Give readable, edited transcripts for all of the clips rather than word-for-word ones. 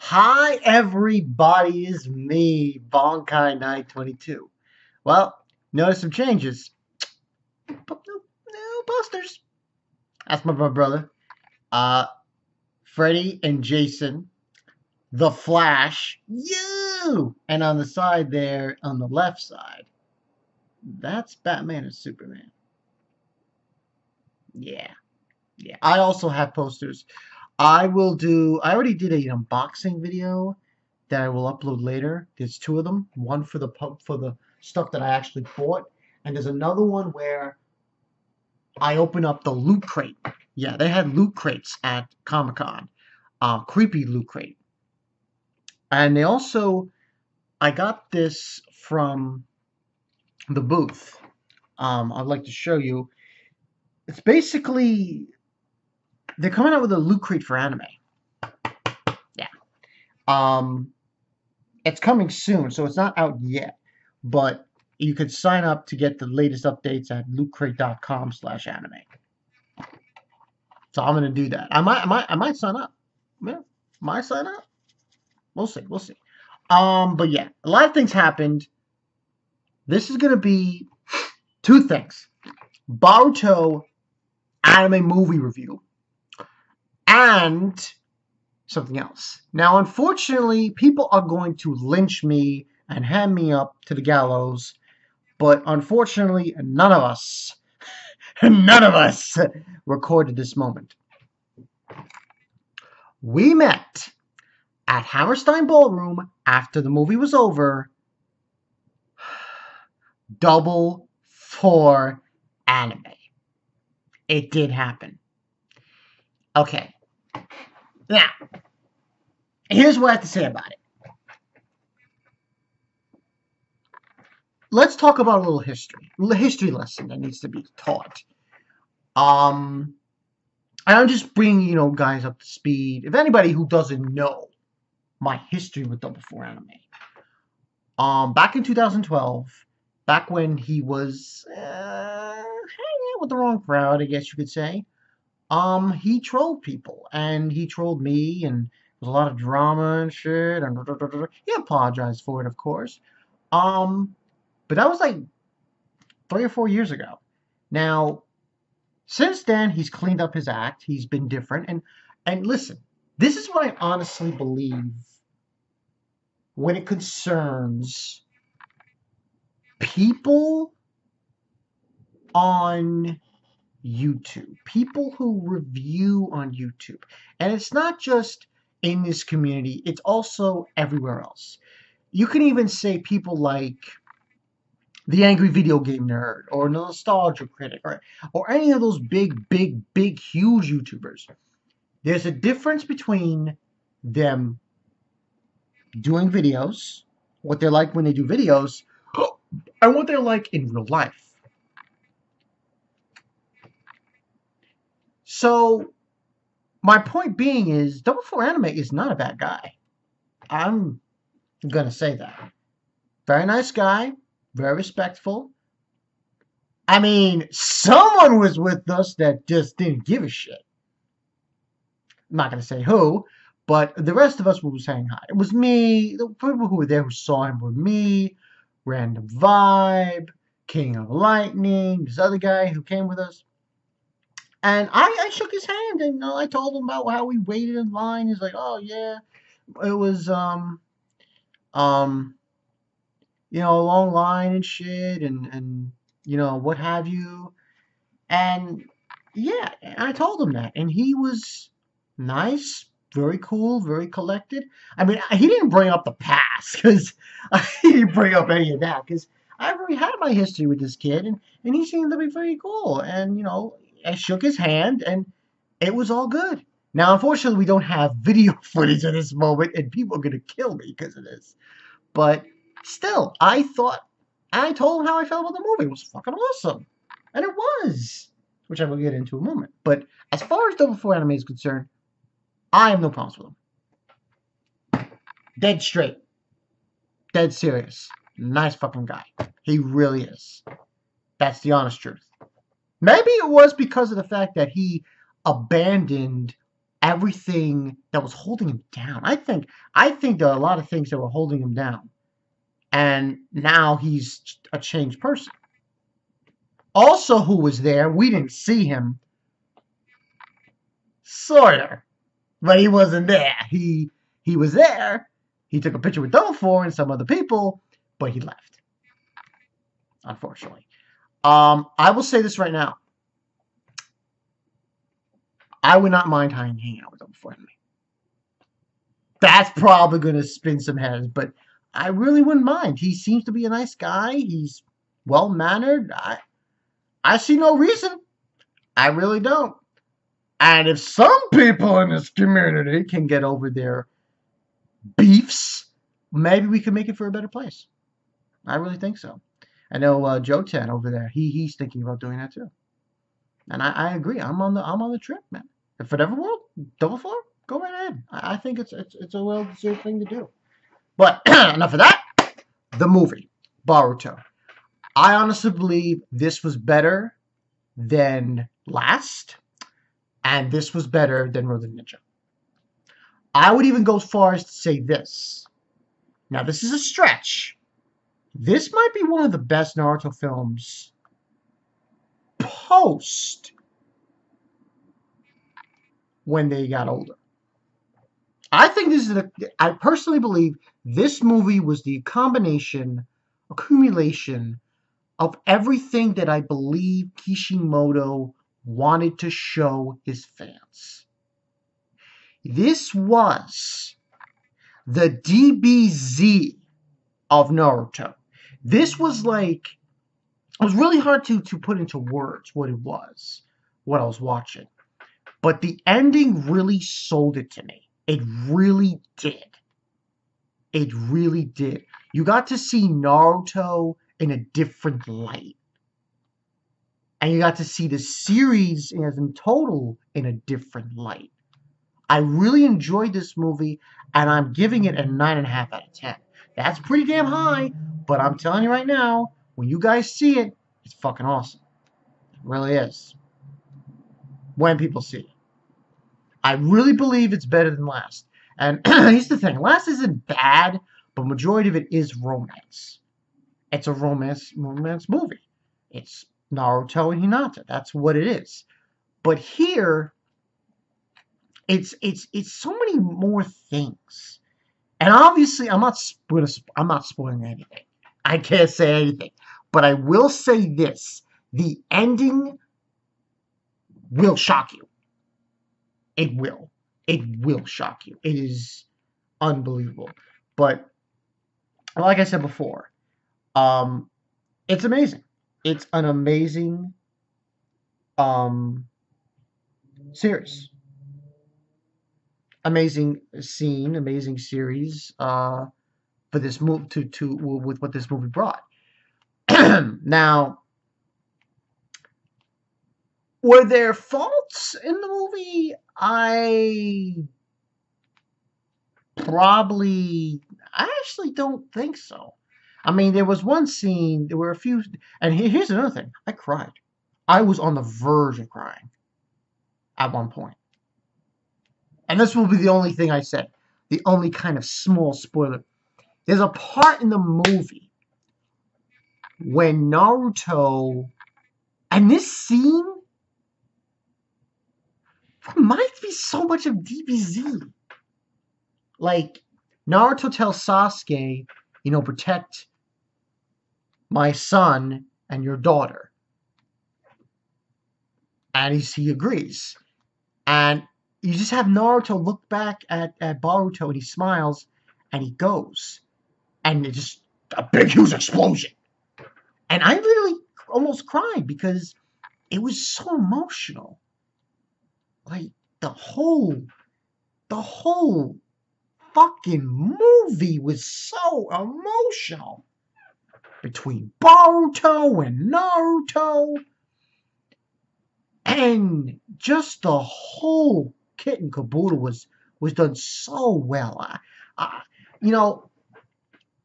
Hi, everybody. It's me, Bankai Night 22. Well, notice some changes. No posters. That's my brother. Uh, Freddy and Jason, The Flash, you, and on the side there, on the left side, that's Batman and Superman. Yeah, yeah. I also have posters. I already did an unboxing video that I will upload later. There's two of them. One for the stuff that I actually bought, and there's another one where I open up the loot crate. Yeah, they had loot crates at Comic Con. Creepy loot crate. And they also I got this from the booth. I'd like to show you. It's basically they're coming out with a loot crate for anime. Yeah. Um, it's coming soon, so it's not out yet. But you could sign up to get the latest updates at lootcrate.com/anime. So I'm gonna do that. I might sign up. Yeah, might sign up. We'll see. We'll see. But yeah, a lot of things happened. This is gonna be two things: Boruto anime movie review and something else. Now, unfortunately, people are going to lynch me and hand me up to the gallows, but unfortunately, none of us recorded this moment. We met at Hammerstein Ballroom after the movie was over. Double for anime. It did happen. Okay. Now, here's what I have to say about it. Let's talk about a little history. A history lesson that needs to be taught. And I'm just bringing, guys up to speed. If anybody who doesn't know my history with Double Four Anime. Back in 2012, back when he was hanging out with the wrong crowd, I guess you could say, he trolled people, and he trolled me, and there was a lot of drama and shit, and he apologized for it, of course. But that was like 3 or 4 years ago. Now, since then, he's cleaned up his act. He's been different, and listen, this is what I honestly believe when it concerns people on YouTube, people who review on YouTube. And it's not just in this community, it's also everywhere else. You can even say people like the Angry Video Game Nerd or Nostalgia Critic or any of those big, huge YouTubers. There's a difference between them doing videos, what they're like when they do videos, and what they're like in real life. So, my point being is, Double Four Anime is not a bad guy. I'm gonna say that. Very nice guy, very respectful. I mean, someone was with us that just didn't give a shit. I'm not gonna say who, but the rest of us were saying hi. It was me. The people who were there who saw him were me, Random Vibe, King of Lightning, this other guy who came with us. And I shook his hand, and I told him about how we waited in line. He's like, "Oh yeah, it was um a long line and shit, and what have you." And yeah, I told him that, and he was nice, very cool, very collected. I mean, he didn't bring up the past because he didn't bring up any of that because I already had my history with this kid, and he seemed to be very cool, and I shook his hand, and it was all good. Now, unfortunately, we don't have video footage of this moment, and people are gonna kill me because of this. But still, I told him how I felt about the movie. It was fucking awesome. And it was. Which I will get into in a moment. But as far as Double Four Anime is concerned, I have no problems with him. Dead straight. Dead serious. Nice fucking guy. He really is. That's the honest truth. Maybe it was because of the fact that he abandoned everything that was holding him down. I think there are a lot of things that were holding him down, and now he's a changed person. Also, who was there? We didn't see him, Sawyer, but he wasn't there. He was there. He took a picture with Double Four and some other people, but he left, unfortunately. I will say this right now. I would not mind hanging out with Double Four. That's probably going to spin some heads, but I really wouldn't mind. He seems to be a nice guy. He's well mannered. I see no reason. I really don't. And if some people in this community can get over their beefs, maybe we can make it for a better place. I really think so. I know Joe Tan over there. He's thinking about doing that too. And I agree. I'm on the trip, man. If it ever will, Double Four, go right ahead. I think it's a well deserved thing to do. But enough of that. The movie Boruto. I honestly believe this was better than last, and this was better than Road to Ninja. I would even go as far as to say this. Now, this is a stretch. This might be one of the best Naruto films post when they got older. I think this is I personally believe this movie was the accumulation of everything that I believe Kishimoto wanted to show his fans. This was the DBZ of Naruto. This was like, it was really hard to put into words what it was, what I was watching. But the ending really sold it to me. It really did. It really did. You got to see Naruto in a different light. And you got to see the series as in total in a different light. I really enjoyed this movie, and I'm giving it a 9.5 out of 10. That's pretty damn high, but I'm telling you right now, when you guys see it, it's fucking awesome. It really is. When people see it. I really believe it's better than Last. And here's the thing. Last isn't bad, but majority of it is romance. It's a romance movie. It's Naruto and Hinata. That's what it is. But here, it's so many more things. And obviously, I'm not spoiling anything. I can't say anything. But I will say this. The ending will shock you. It will. It will shock you. It is unbelievable. But like I said before, it's amazing. It's an amazing series. Amazing scene, amazing series for this move to with what this movie brought. Now, were there faults in the movie? I actually don't think so. I mean, there was one scene, there were a few, and here's another thing. I cried. I was on the verge of crying at one point. And this will be the only thing I said. The only kind of small spoiler. There's a part in the movie when Naruto, and this scene reminds me so much of DBZ. Like, Naruto tells Sasuke, protect my son and your daughter. And he agrees. And you just have Naruto look back at Boruto and he smiles and he goes. And it's just a big, huge explosion. And I really almost cried because it was so emotional. Like, the whole fucking movie was so emotional. Between Boruto and Naruto. And just the whole kit and caboodle was done so well.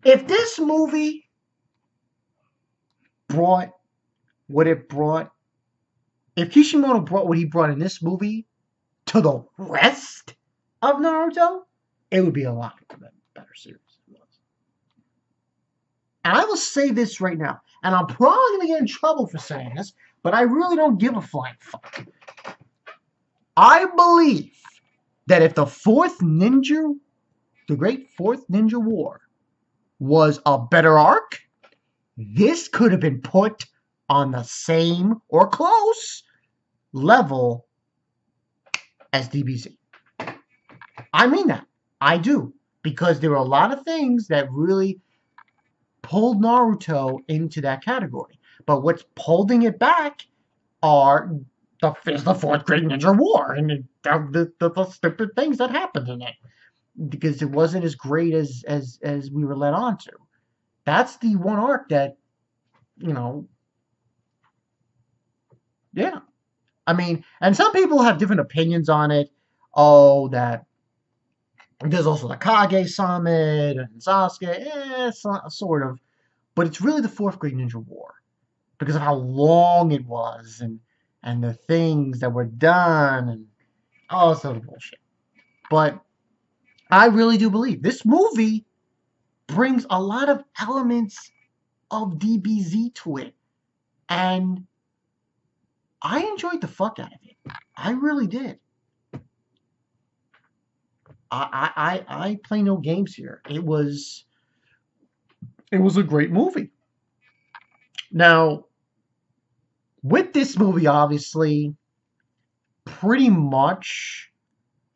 If this movie brought what it brought, if Kishimoto brought what he brought in this movie to the rest of Naruto, it would be a lot better series. And I will say this right now, and I'm probably going to get in trouble for saying this, but I really don't give a flying fuck. I believe that if the Great Fourth Ninja War, was a better arc, this could have been put on the same or close level as DBZ. I mean that. I do. Because there were a lot of things that really pulled Naruto into that category. But what's holding it back is the Fourth Great Ninja War and the stupid things that happened in it. Because it wasn't as great as we were led on to. That's the one arc that, yeah. I mean, and some people have different opinions on it. Oh, that there's also the Kage Summit and Sasuke, sort of. But it's really the Fourth Great Ninja War because of how long it was and the things that were done and all this other bullshit. But I really do believe this movie brings a lot of elements of DBZ to it. And I enjoyed the fuck out of it. I really did. I play no games here. It was a great movie. Now, with this movie, obviously, pretty much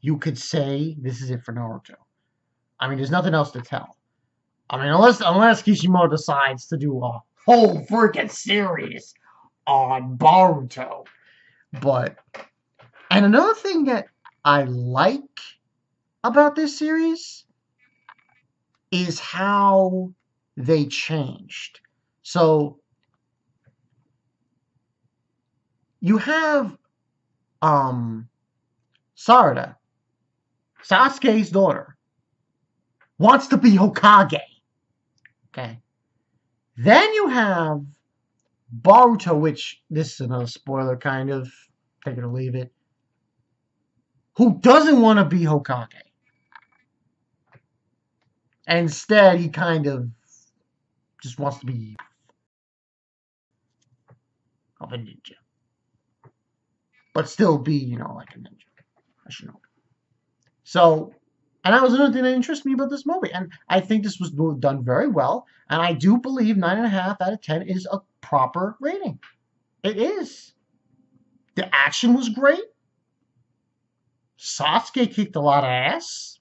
you could say this is it for Naruto. I mean, there's nothing else to tell. I mean, unless Kishimoto decides to do a whole freaking series on Boruto. And another thing that I like about this series is how they changed. So you have Sarada, Sasuke's daughter, wants to be Hokage. Okay. Then you have Boruto, which this is another spoiler, kind of, take it or leave it, who doesn't want to be Hokage. Instead, he kind of just wants to be of a ninja. But still be, like a ninja. I should know. So, and that was another thing that interests me about this movie. And I think this was done very well. And I do believe 9.5 out of 10 is a proper rating. It is. The action was great. Sasuke kicked a lot of ass.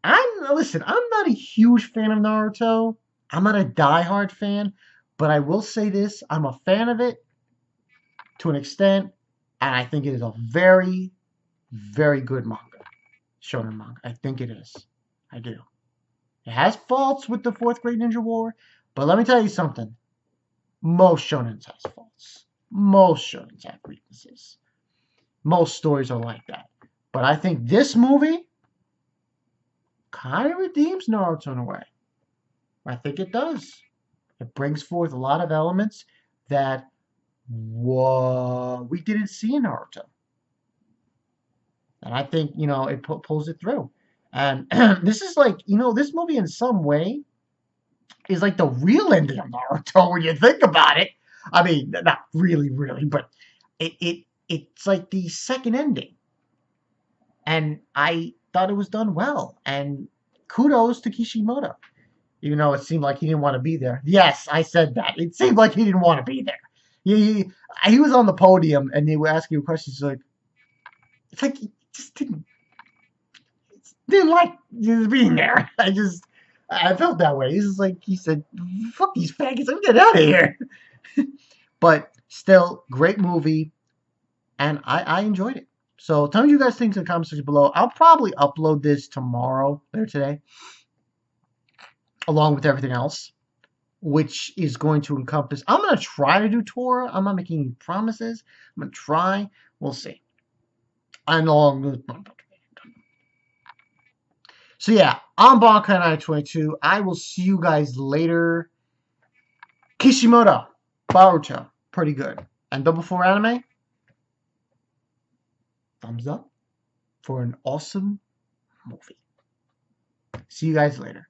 I'm not a huge fan of Naruto. I'm not a diehard fan. But I will say this. I'm a fan of it to an extent. And I think it is a very, very good manga. Shonen manga. I think it is. I do. It has faults with the Fourth Great Ninja War. But let me tell you something. Most shonens has faults. Most shonens have weaknesses. Most stories are like that. But I think this movie kind of redeems Naruto in a way. I think it does. It brings forth a lot of elements that we didn't see in Naruto. And I think, it pulls it through. And this is like, this movie in some way is like the real ending of Naruto when you think about it. I mean, not really, but it's like the second ending. And I thought it was done well. And kudos to Kishimoto. Even though it seemed like he didn't want to be there. Yes, I said that. It seemed like he didn't want to be there. He was on the podium and they were asking him questions like, it's like he just didn't like just being there. I felt that way. He's just like, he said, fuck these faggots, I'm getting out of here. But still, great movie. And I enjoyed it. So tell me what you guys think in the comment section below. I'll probably upload this tomorrow, later today, along with everything else, which is going to encompass, I'm going to try to do Torah. I'm not making any promises. I'm going to try. We'll see. So yeah, I'm Bankai 922. I will see you guys later. Kishimoto, Boruto, pretty good. And Double 4 Anime, thumbs up for an awesome movie. See you guys later.